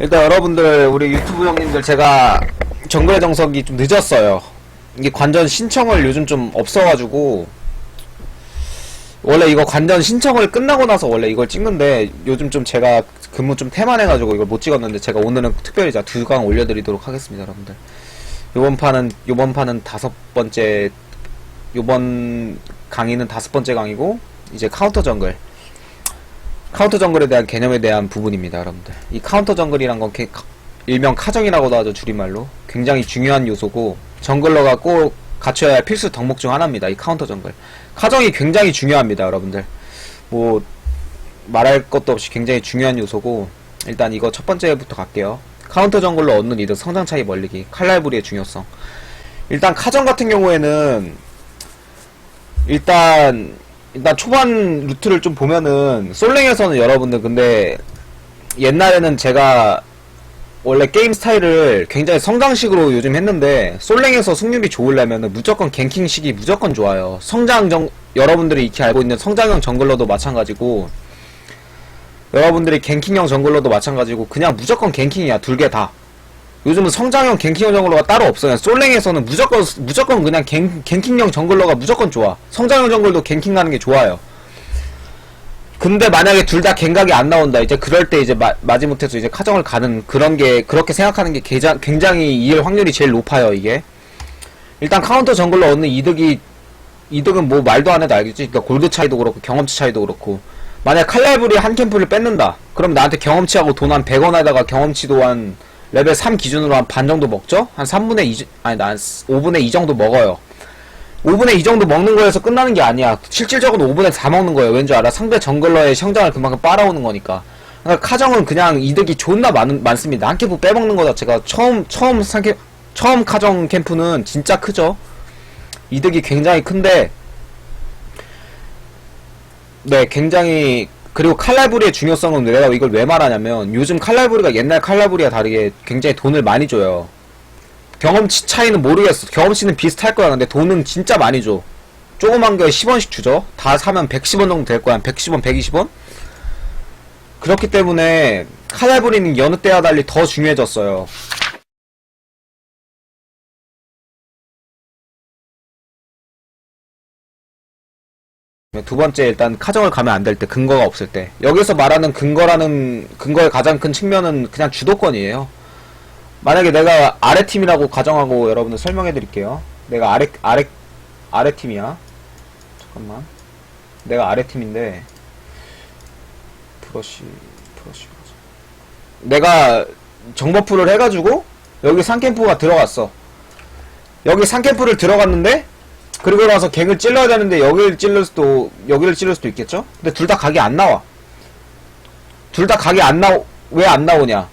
일단 여러분들, 우리 유튜브 형님들, 제가 정글의 정석이 좀 늦었어요. 이게 관전 신청을 요즘 좀 없어가지고, 원래 이거 관전 신청을 끝나고 나서 원래 이걸 찍는데, 요즘 좀 제가 근무 좀 태만해가지고 이걸 못 찍었는데, 제가 오늘은 특별히 2강 올려드리도록 하겠습니다, 여러분들. 요번 판은 요번 강의는 5번째 강이고, 이제 카운터 정글에 대한 개념에 대한 부분입니다, 여러분들. 이 카운터 정글이란 건 일명 카정이라고도 하죠, 줄임말로. 굉장히 중요한 요소고, 정글러가 꼭 갖춰야 할 필수 덕목 중 하나입니다, 이 카운터 정글. 카정이 굉장히 중요합니다, 여러분들. 뭐 말할 것도 없이 굉장히 중요한 요소고, 일단 이거 첫 번째부터 갈게요. 카운터 정글로 얻는 이득, 성장 차이 멀리기, 칼날부리의 중요성. 일단 카정 같은 경우에는 일단 초반 루트를 좀 보면은, 솔랭에서는 여러분들, 근데 옛날에는 제가 원래 게임 스타일을 굉장히 성장식으로 요즘 했는데, 솔랭에서 승률이 좋으려면은 무조건 갱킹식이 무조건 좋아요. 여러분들이 익히 알고 있는 성장형 정글러도 마찬가지고, 여러분들이 갱킹형 정글러도 마찬가지고, 그냥 무조건 갱킹이야, 둘 개 다. 요즘은 성장형 갱킹형 정글러가 따로 없어요. 솔랭에서는 무조건 그냥 갱킹형 정글러가 무조건 좋아. 성장형 정글도 갱킹 가는 게 좋아요. 근데 만약에 둘 다 갱각이 안 나온다, 이제 그럴 때 이제 마지못해서 이제 카정을 가는, 그렇게 생각하는 게 굉장히 이길 확률이 제일 높아요, 이게. 일단 카운터 정글러 얻는 이득은 뭐 말도 안 해도 알겠지? 그러니까 골드 차이도 그렇고 경험치 차이도 그렇고. 만약 칼날부리 한 캠프를 뺏는다, 그럼 나한테 경험치하고 돈 한 100원 하다가 경험치도 한 레벨 3 기준으로 한 반 정도 먹죠? 한 3분의 2, 난 5분의 2 정도 먹어요. 5분의 2 정도 먹는 거에서 끝나는 게 아니야. 실질적으로 5분의 4 먹는 거예요. 왠지 알아? 상대 정글러의 성장을 그만큼 빨아오는 거니까. 그러니까 카정은 그냥 이득이 존나 많습니다. 한 캠프 빼먹는 거 자체가 처음 카정 캠프는 진짜 크죠? 이득이 굉장히 큰데, 네, 굉장히. 그리고 칼날부리의 중요성은 내가 이걸 왜 말하냐면, 요즘 칼날부리가 옛날 칼날부리와 다르게 굉장히 돈을 많이 줘요. 경험치 차이는 모르겠어. 경험치는 비슷할 거야. 근데 돈은 진짜 많이 줘. 조그만 게 10원씩 주죠. 다 사면 110원 정도 될 거야. 110원, 120원? 그렇기 때문에 칼날부리는 여느 때와 달리 더 중요해졌어요. 두 번째, 일단 카정을 가면 안 될 때, 근거가 없을 때. 여기서 말하는 근거의 가장 큰 측면은 그냥 주도권이에요. 만약에 내가 아래팀이라고 가정하고 여러분들 설명해 드릴게요. 내가 아래팀이야. 잠깐만. 내가 아래팀인데, 브러쉬. 내가 정버프를 해가지고, 여기 3캠프가 들어갔어. 여기 3캠프를 들어갔는데, 그리고 나서 갱을 찔러야 되는데 여기를 찔릴 수도 있겠죠? 근데 둘 다 각이 안 나와. 왜 안 나오냐?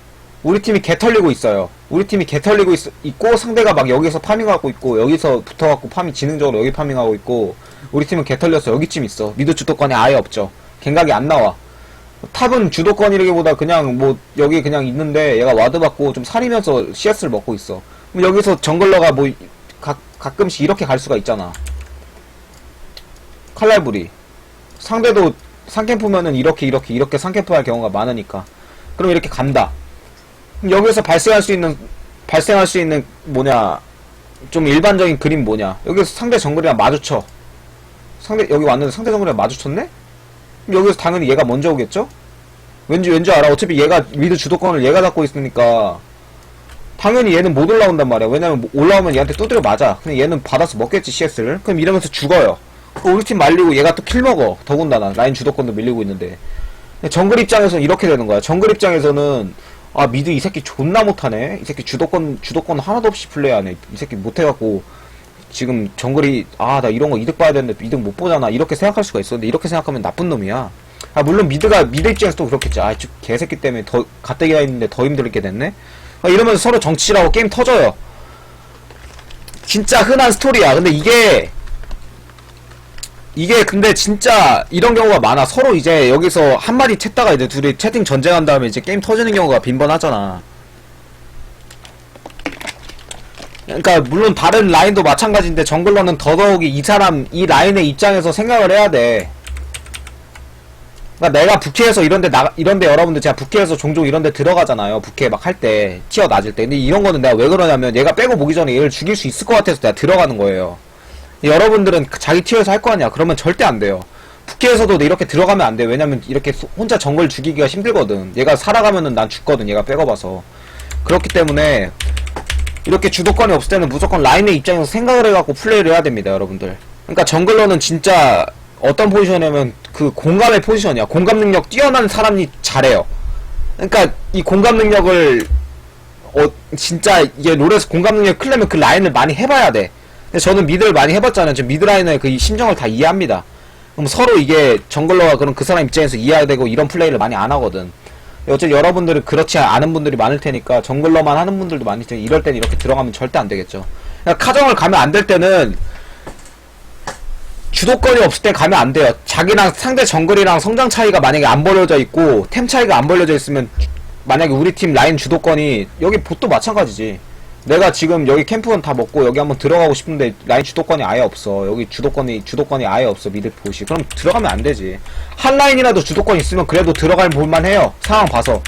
우리 팀이 개 털리고 있어요. 우리 팀이 개 털리고 있고, 상대가 막 여기서 파밍하고 있고, 여기서 붙어갖고 지능적으로 여기 파밍하고 있고, 우리 팀은 개 털려서 여기쯤 있어. 미드 주도권이 아예 없죠. 갱각이 안 나와. 탑은 주도권이라기보다 그냥 뭐 여기 그냥 있는데, 얘가 와드 받고 좀 살이면서 CS를 먹고 있어. 그럼 여기서 정글러가 뭐 가끔씩 이렇게 갈 수가 있잖아. 칼날부리. 상대도 3캠프면은 이렇게 3캠프 할 경우가 많으니까. 그럼 이렇게 간다. 그럼 여기서 발생할 수 있는 좀 일반적인 그림 뭐냐. 여기서 상대 정글이랑 마주쳐. 여기 왔는데 상대 정글이랑 마주쳤네? 그럼 여기서 당연히 얘가 먼저 오겠죠? 왠지 알아. 어차피 얘가 미드 주도권을 얘가 잡고 있으니까 당연히 얘는 못 올라온단 말이야. 왜냐면 올라오면 얘한테 두드려 맞아. 근데 얘는 받아서 먹겠지, CS를. 그럼 이러면서 죽어요. 우리 팀 말리고 얘가 또 킬 먹어. 더군다나 라인 주도권도 밀리고 있는데. 정글 입장에서는 이렇게 되는 거야. 정글 입장에서는 미드 이 새끼 존나 못하네. 이 새끼 주도권 하나도 없이 플레이하네. 이 새끼 못해갖고 지금 정글이 나 이런 거 이득 봐야 되는데 이득 못 보잖아. 이렇게 생각할 수가 있어. 근데 이렇게 생각하면 나쁜 놈이야. 물론 미드 입장에서 또 그렇겠지. 개새끼 때문에 더 가뜩이나 있는데 더 힘들게 됐네. 이러면서 서로 정치라고 게임 터져요. 진짜 흔한 스토리야. 근데 이게 근데 진짜 이런 경우가 많아. 서로 이제 여기서 한마디 챘다가 이제 둘이 채팅 전쟁한 다음에 이제 게임 터지는 경우가 빈번하잖아. 그러니까 물론 다른 라인도 마찬가지인데, 정글러는 더더욱이 이 라인의 입장에서 생각을 해야 돼. 그러니까 내가 부캐에서 이런데 여러분들 제가 부캐에서 종종 이런데 들어가잖아요. 부캐 막 할 때 티어 낮을 때. 근데 이런 거는 내가 왜 그러냐면 얘가 빼고 보기 전에 얘를 죽일 수 있을 것 같아서 내가 들어가는 거예요. 여러분들은 자기 티어에서 할 거 아니야. 그러면 절대 안 돼요. 부캐에서도 이렇게 들어가면 안 돼. 왜냐면 이렇게 혼자 정글 죽이기가 힘들거든. 얘가 살아가면은 난 죽거든. 얘가 백업와서. 그렇기 때문에 이렇게 주도권이 없을 때는 무조건 라인의 입장에서 생각을 해갖고 플레이를 해야 됩니다, 여러분들. 그러니까 정글러는 진짜 어떤 포지션이냐면 그 공감의 포지션이야. 공감 능력 뛰어난 사람이 잘해요. 그러니까 이 공감 능력을 진짜 이게 롤에서 공감 능력 크려면 그 라인을 많이 해봐야 돼. 근데 저는 미드를 많이 해봤잖아요. 저 미드 라인의 그 심정을 다 이해합니다. 그럼 서로 이게 정글러가 그런 그 사람 입장에서 이해해야 되고 이런 플레이를 많이 안 하거든. 어차피 여러분들은 그렇지 않은 분들이 많을 테니까 정글러만 하는 분들도 많을 테니 이럴 때는 이렇게 들어가면 절대 안 되겠죠. 그러니까 카정을 가면 안 될 때는 주도권이 없을 때 가면 안 돼요. 자기랑 상대 정글이랑 성장 차이가 만약에 안 벌려져 있고 템 차이가 안 벌려져 있으면 만약에 우리 팀 라인 주도권이 여기 봇도 마찬가지지. 내가 지금 여기 캠프건 다 먹고 여기 한번 들어가고 싶은데 라인 주도권이 아예 없어. 여기 주도권이 아예 없어. 미드 보시. 그럼 들어가면 안 되지. 한 라인이라도 주도권 있으면 그래도 들어갈 볼만 해요. 상황 봐서.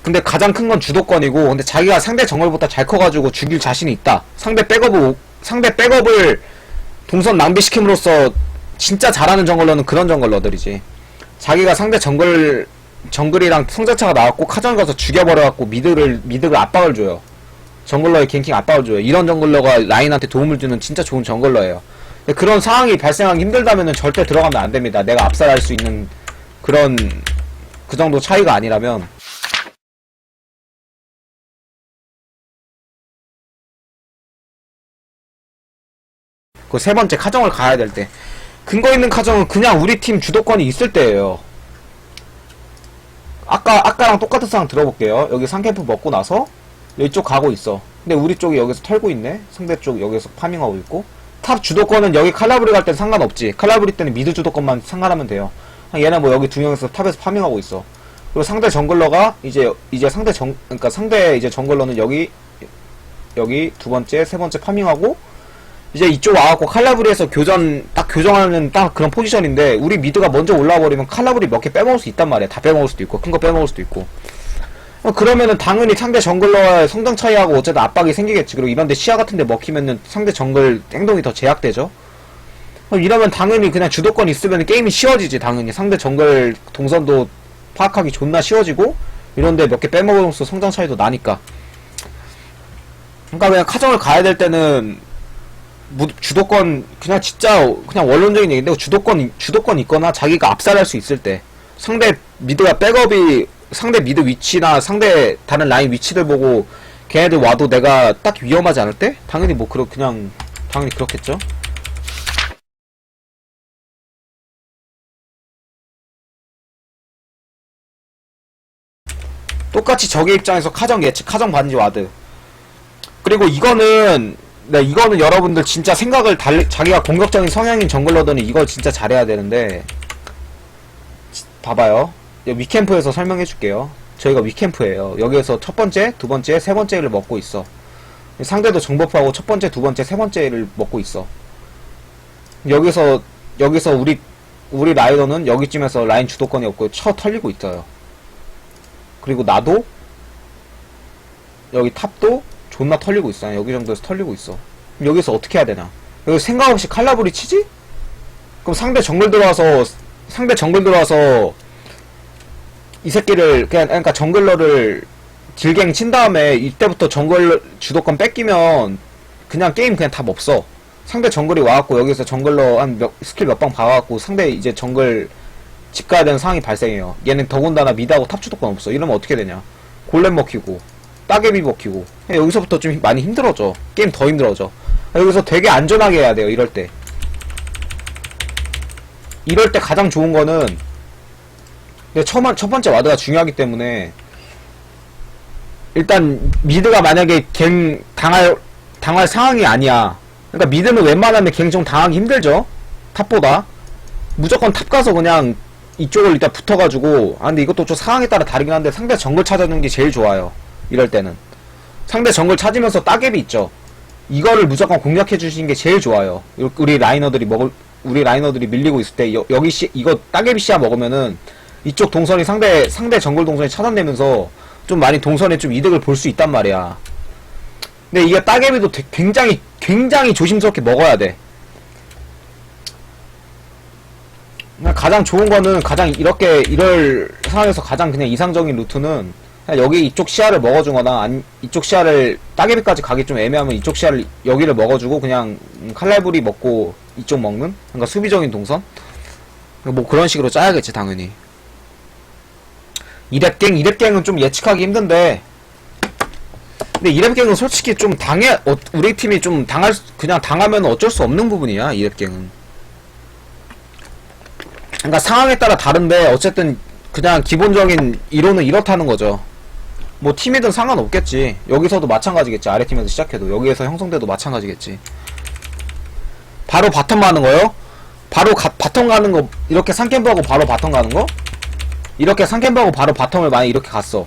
근데 가장 큰 건 주도권이고, 근데 자기가 상대 정글보다 잘 커가지고 죽일 자신이 있다. 상대 백업을 동선 낭비시킴으로써 진짜 잘하는 정글러는 그런 정글러들이지. 자기가 상대 정글이랑 성자차가 나왔고 카정 가서 죽여버려갖고 미드가 압박을 줘요. 정글러의 갱킹 압박을 줘요. 이런 정글러가 라인한테 도움을 주는 진짜 좋은 정글러예요. 근데 그런 상황이 발생하기 힘들다면은 절대 들어가면 안 됩니다. 내가 압살할 수 있는 그런 그 정도 차이가 아니라면. 그 세 번째 카정을 가야 될 때. 근거 있는 카정은 그냥 우리 팀 주도권이 있을 때예요. 아까랑 똑같은 상황 들어볼게요. 여기 상캠프 먹고 나서 이쪽 가고 있어. 근데 우리 쪽이 여기서 털고 있네. 상대 쪽 여기서 파밍하고 있고. 탑 주도권은 여기 칼라브리 갈 땐 상관없지. 칼라브리 때는 미드 주도권만 상관하면 돼요. 얘는 뭐 여기 두 명에서 탑에서 파밍하고 있어. 그리고 상대 정글러가 이제 그러니까 상대 이제 정글러는 여기 두 번째, 세 번째 파밍하고 이제 이쪽 와갖고 칼라브리에서 교정하는 딱 그런 포지션인데 우리 미드가 먼저 올라와버리면 칼라브리 몇 개 빼먹을 수 있단 말이야. 다 빼먹을 수도 있고 큰 거 빼먹을 수도 있고. 그러면은 당연히 상대 정글러와의 성장 차이하고 어쨌든 압박이 생기겠지. 그리고 이런데 시야 같은데 먹히면은 상대 정글 행동이 더 제약되죠. 이러면 당연히 그냥 주도권 있으면 게임이 쉬워지지. 당연히 상대 정글 동선도 파악하기 존나 쉬워지고 이런데 몇 개 빼먹으면서 성장 차이도 나니까. 그러니까 그냥 카정을 가야 될 때는 주도권 그냥 진짜 그냥 원론적인 얘기인데 주도권 있거나 자기가 압살할 수 있을 때 상대 미드가 백업이 상대 미드 위치나 상대 다른 라인 위치들 보고 걔네들 와도 내가 딱 위험하지 않을 때 당연히 뭐 그냥 당연히 그렇겠죠. 똑같이 적의 입장에서 카정 예측, 카정 반지 와드. 그리고 이거는 여러분들 진짜 생각을 자기가 공격적인 성향인 정글러더니 이거 진짜 잘해야 되는데 봐봐요. 위캠프에서 설명해 줄게요. 저희가 위캠프예요. 여기에서 첫 번째, 두 번째, 세 번째를 먹고 있어. 상대도 정버프하고 첫 번째, 두 번째, 세 번째를 먹고 있어. 여기서 우리 라이더는 여기쯤에서 라인 주도권이 없고 털리고 있어요. 그리고 나도 여기 탑도 존나 털리고 있어. 여기 정도에서 털리고 있어. 그럼 여기서 어떻게 해야 되냐? 여기 생각 없이 칼라브리 치지? 그럼 상대 정글 들어와서 이 새끼를 그러니까 정글러를 딜갱 친 다음에 이때부터 정글 주도권 뺏기면 그냥 게임 그냥 답 없어. 상대 정글이 와갖고 여기서 정글러 스킬 몇 방 박아갖고 상대 이제 정글 집 가야 되는 상황이 발생해요. 얘는 더군다나 미드하고 탑 주도권 없어. 이러면 어떻게 되냐? 골렘 먹히고 따개비 먹히고 여기서부터 좀 많이 힘들어져. 게임 더 힘들어져. 여기서 되게 안전하게 해야 돼요. 이럴 때 가장 좋은 거는 첫 번째 와드가 중요하기 때문에 일단 미드가 만약에 갱 당할 상황이 아니야. 그러니까 미드는 웬만하면 갱 좀 당하기 힘들죠. 탑보다 무조건 탑 가서 그냥 이쪽을 일단 붙어가지고 근데 이것도 좀 상황에 따라 다르긴 한데 상대 정글 찾아주는 게 제일 좋아요. 이럴 때는 상대 정글 찾으면서 따개비 있죠. 이거를 무조건 공략해 주시는 게 제일 좋아요. 우리 라이너들이 우리 라이너들이 밀리고 있을 때 여기 이거 따개비 씨앗 먹으면은 이쪽 동선이 상대 정글 동선이 차단되면서 좀 많이 동선에 좀 이득을 볼 수 있단 말이야. 근데 이게 따개비도 굉장히 조심스럽게 먹어야 돼. 가장 좋은 거는 이럴 상황에서 가장 그냥 이상적인 루트는 그냥 여기 이쪽 시야를 먹어주거나 이쪽 시야를 따개비까지 가기 좀 애매하면 이쪽 시야를 여기를 먹어주고 그냥 칼날부리 먹고 이쪽 먹는, 그러니까 수비적인 동선 뭐 그런 식으로 짜야겠지 당연히. 이랩갱은 좀 예측하기 힘든데, 근데 이랩갱은 솔직히 좀 우리 팀이 좀 그냥 당하면 어쩔 수 없는 부분이야 이랩갱은. 그러니까 상황에 따라 다른데 어쨌든 그냥 기본적인 이론은 이렇다는 거죠. 뭐 팀이든 상관없겠지. 여기서도 마찬가지겠지. 아래팀에서 시작해도 여기에서 형성돼도 마찬가지겠지. 바로 바텀 가는 거요? 바로 바텀 가는 거, 이렇게 3캠프하고 바로 바텀 가는 거? 이렇게 3캠프하고 바로 바텀을 만약 이렇게 갔어.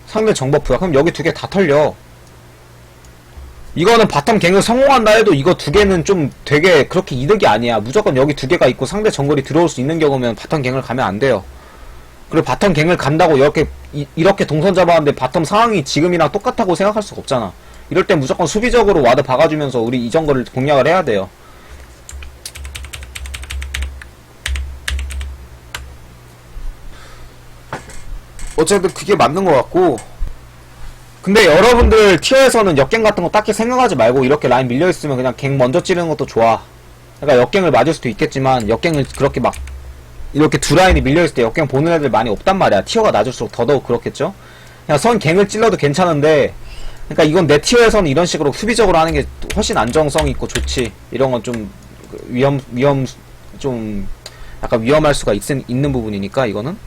상대 정버프야. 그럼 여기 두 개 다 털려. 이거는 바텀 갱을 성공한다 해도 이거 두 개는 좀 되게 그렇게 이득이 아니야. 무조건 여기 두 개가 있고 상대 정글이 들어올 수 있는 경우면 바텀 갱을 가면 안 돼요. 그리고 바텀 갱을 간다고 이렇게 동선 잡았는데 바텀 상황이 지금이랑 똑같다고 생각할 수가 없잖아. 이럴 땐 무조건 수비적으로 와드 박아주면서 우리 이 정글을 공략을 해야 돼요. 어쨌든 그게 맞는 것 같고, 근데 여러분들 티어에서는 역갱 같은 거 딱히 생각하지 말고 이렇게 라인 밀려있으면 그냥 갱 먼저 찌르는 것도 좋아. 그러니까 역갱을 맞을 수도 있겠지만 역갱을 그렇게 막 이렇게 두 라인이 밀려있을 때 역갱 보는 애들 많이 없단 말이야. 티어가 낮을수록 더더욱 그렇겠죠. 그냥 선 갱을 찔러도 괜찮은데, 그러니까 이건 내 티어에서는 이런 식으로 수비적으로 하는 게 훨씬 안정성 있고 좋지. 이런 건 좀 좀 약간 위험할 수가 있는 부분이니까 이거는.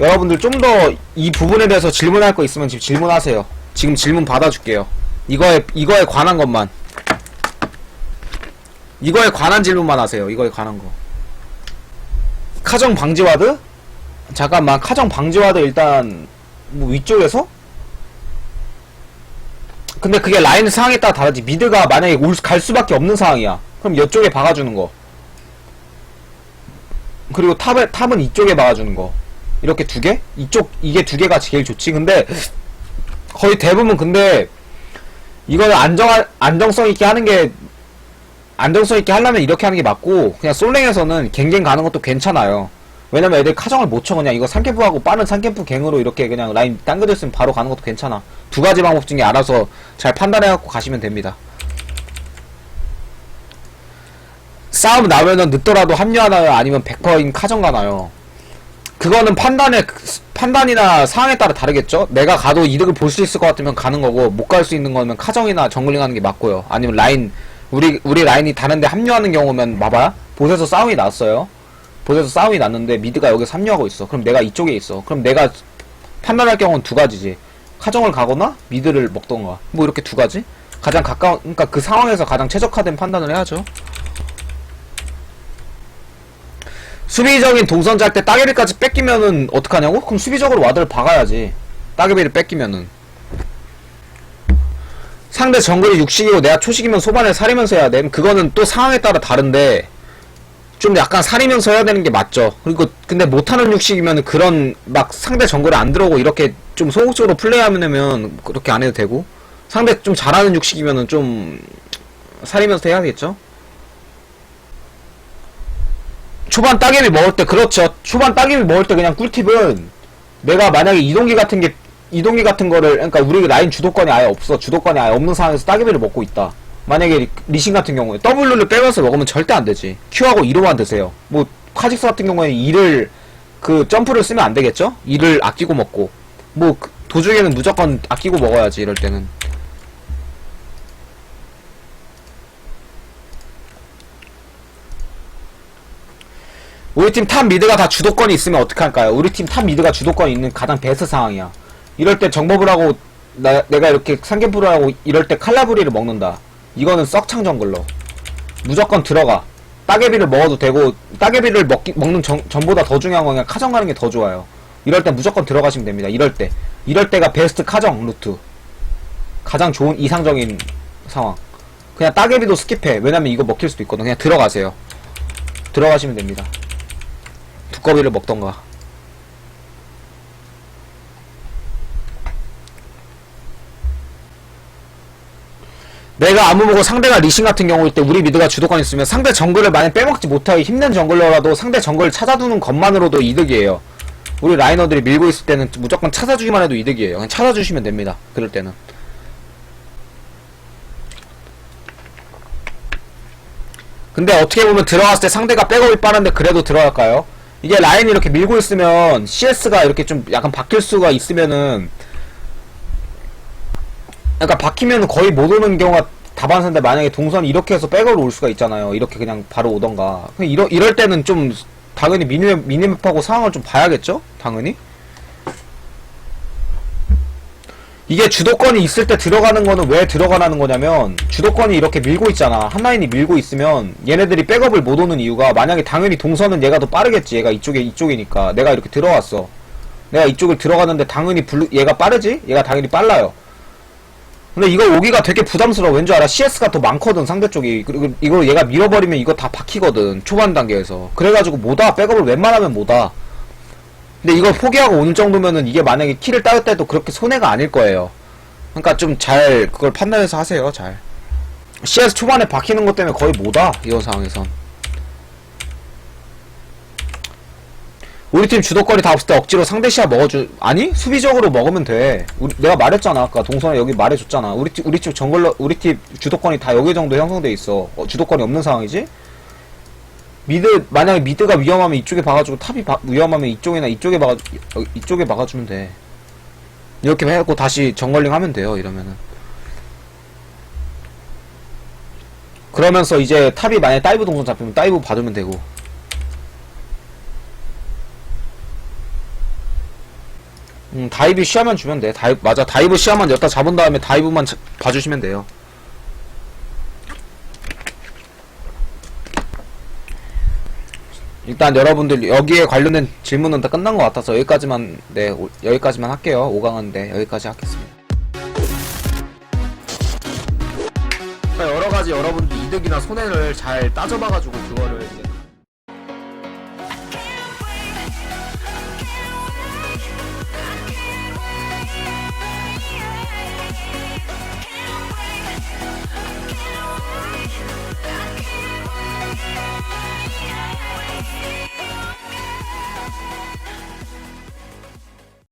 여러분들 좀 더 이 부분에 대해서 질문할 거 있으면 지금 질문하세요. 지금 질문 받아줄게요. 이거에 관한 것만. 이거에 관한 질문만 하세요. 이거에 관한 거. 카정 방지와드? 잠깐만, 카정 방지와드 일단 뭐 위쪽에서? 근데 그게 라인 상황에 따라 다르지. 미드가 만약에 갈 수밖에 없는 상황이야. 그럼 이쪽에 박아주는 거. 그리고 탑은 이쪽에 박아주는 거. 이렇게 두 개? 이게 두 개가 제일 좋지. 근데 거의 대부분 근데 이거는 안정성 있게 하려면 이렇게 하는 게 맞고, 그냥 솔랭에서는 갱갱 가는 것도 괜찮아요. 왜냐면 애들 카정을 못 쳐. 그냥 이거 3캠프하고 빠른 3캠프 갱으로 이렇게 그냥 라인 당겨졌으면 바로 가는 것도 괜찮아. 두 가지 방법 중에 알아서 잘 판단해갖고 가시면 됩니다. 싸움 나면은 늦더라도 합류하나요? 아니면 100%인 카정 가나요? 그거는 판단이나 상황에 따라 다르겠죠? 내가 가도 이득을 볼 수 있을 것 같으면 가는 거고, 못 갈 수 있는 거면 카정이나 정글링 하는 게 맞고요. 아니면 우리 라인이 다른데 합류하는 경우면 봐봐. 보스에서 싸움이 났어요. 보스에서 싸움이 났는데 미드가 여기서 합류하고 있어. 그럼 내가 이쪽에 있어. 그럼 내가 판단할 경우는 두 가지지. 카정을 가거나 미드를 먹던가. 뭐 이렇게 두 가지? 그러니까 그 상황에서 가장 최적화된 판단을 해야죠. 수비적인 동선 짤 때 따개비까지 뺏기면은 어떡하냐고? 그럼 수비적으로 와드를 박아야지. 따개비를 뺏기면은. 상대 정글이 육식이고 내가 초식이면 소반을 사리면서 해야 돼. 그거는 또 상황에 따라 다른데 좀 약간 사리면서 해야 되는 게 맞죠. 그리고 근데 못하는 육식이면 그런 막 상대 정글에 안 들어오고 이렇게 좀 소극적으로 플레이하면 그렇게 안 해도 되고, 상대 좀 잘하는 육식이면은 좀 사리면서 해야겠죠. 초반 따개비 먹을 때, 그렇죠. 초반 따개비 먹을 때 그냥 꿀팁은, 내가 만약에 이동기 같은 거를, 그러니까 우리 라인 주도권이 아예 없어. 주도권이 아예 없는 상황에서 따개비를 먹고 있다. 만약에 리신 같은 경우에 W를 빼면서 먹으면 절대 안 되지. Q하고 2로만 드세요. 뭐 카직스 같은 경우에는 2를 점프를 쓰면 안 되겠죠? 2를 아끼고 먹고. 뭐 도중에는 무조건 아끼고 먹어야지 이럴 때는. 우리 팀 탑 미드가 다 주도권이 있으면 어떡할까요? 우리 팀 탑 미드가 주도권이 있는 가장 베스트 상황이야. 이럴 때 정법을 하고 내가 이렇게 삼캠프를 하고 이럴 때 칼라브리를 먹는다. 이거는 썩창 정글러. 무조건 들어가. 따개비를 먹어도 되고, 따개비를 먹는 전보다 더 중요한 건 그냥 카정 가는 게 더 좋아요. 이럴 때 무조건 들어가시면 됩니다. 이럴 때가 베스트 카정 루트. 가장 좋은 이상적인 상황. 그냥 따개비도 스킵해. 왜냐면 이거 먹힐 수도 있거든. 그냥 들어가세요. 들어가시면 됩니다. 두꺼비를 먹던가. 내가 아무보고 상대가 리신 같은 경우일 때 우리 미드가 주도권 있으면 상대 정글을 만약 빼먹지 못하기 힘든 정글러라도 상대 정글을 찾아두는 것만으로도 이득이에요. 우리 라이너들이 밀고 있을 때는 무조건 찾아주기만 해도 이득이에요. 그냥 찾아주시면 됩니다. 그럴 때는. 근데 어떻게 보면 들어갔을 때 상대가 백업이 빠른데 그래도 들어갈까요? 이게 라인이 이렇게 밀고 있으면 CS가 이렇게 좀 약간 바뀔 수가 있으면은, 그러니까 박히면 거의 못 오는 경우가 다반사인데 만약에 동선이 이렇게 해서 백업으로 올 수가 있잖아요. 이렇게 그냥 바로 오던가. 이럴 때는 좀 당연히 미니맵하고 상황을 좀 봐야겠죠? 당연히. 이게 주도권이 있을 때 들어가는 거는 왜 들어가라는 거냐면, 주도권이 이렇게 밀고 있잖아. 한 라인이 밀고 있으면 얘네들이 백업을 못 오는 이유가, 만약에 당연히 동선은 얘가 더 빠르겠지. 얘가 이쪽이니까. 내가 이렇게 들어왔어. 내가 이쪽을 들어가는데 당연히 얘가 빠르지? 얘가 당연히 빨라요. 근데 이거 오기가 되게 부담스러워. 왠지 알아? CS가 더 많거든, 상대 쪽이. 그리고 이거 얘가 밀어버리면 이거 다 박히거든, 초반 단계에서. 그래가지고 못와. 백업을 웬만하면 못와. 근데 이걸 포기하고 오는 정도면은 이게 만약에 킬을 따을 때도 그렇게 손해가 아닐 거예요. 그러니까 좀 잘 그걸 판단해서 하세요. 잘. CS 초반에 박히는 것 때문에 거의 못와, 이런 상황에선. 우리 팀 주도권이 다 없을 때 억지로 상대 시야 아니? 수비적으로 먹으면 돼. 내가 말했잖아. 아까 동선에 여기 말해줬잖아. 우리 팀 정글러, 우리 팀 주도권이 다 여기 정도 형성돼 있어. 주도권이 없는 상황이지? 만약에 미드가 위험하면 이쪽에 박아주고, 탑이 위험하면 이쪽에 박아주면 돼. 이렇게 해갖고 다시 정글링 하면 돼요, 이러면은. 그러면서 이제 탑이 만약에 다이브 동선 잡히면 다이브 받으면 되고. 다이브 시야만 주면 돼. 맞아. 다이브 시야만 여기다 잡은 다음에 다이브만 봐주시면 돼요. 일단 여러분들 여기에 관련된 질문은 다 끝난 것 같아서 여기까지만, 네, 여기까지만 할게요. 5강은 네, 여기까지 하겠습니다. 여러가지 여러분들 이득이나 손해를 잘 따져봐가지고 그거를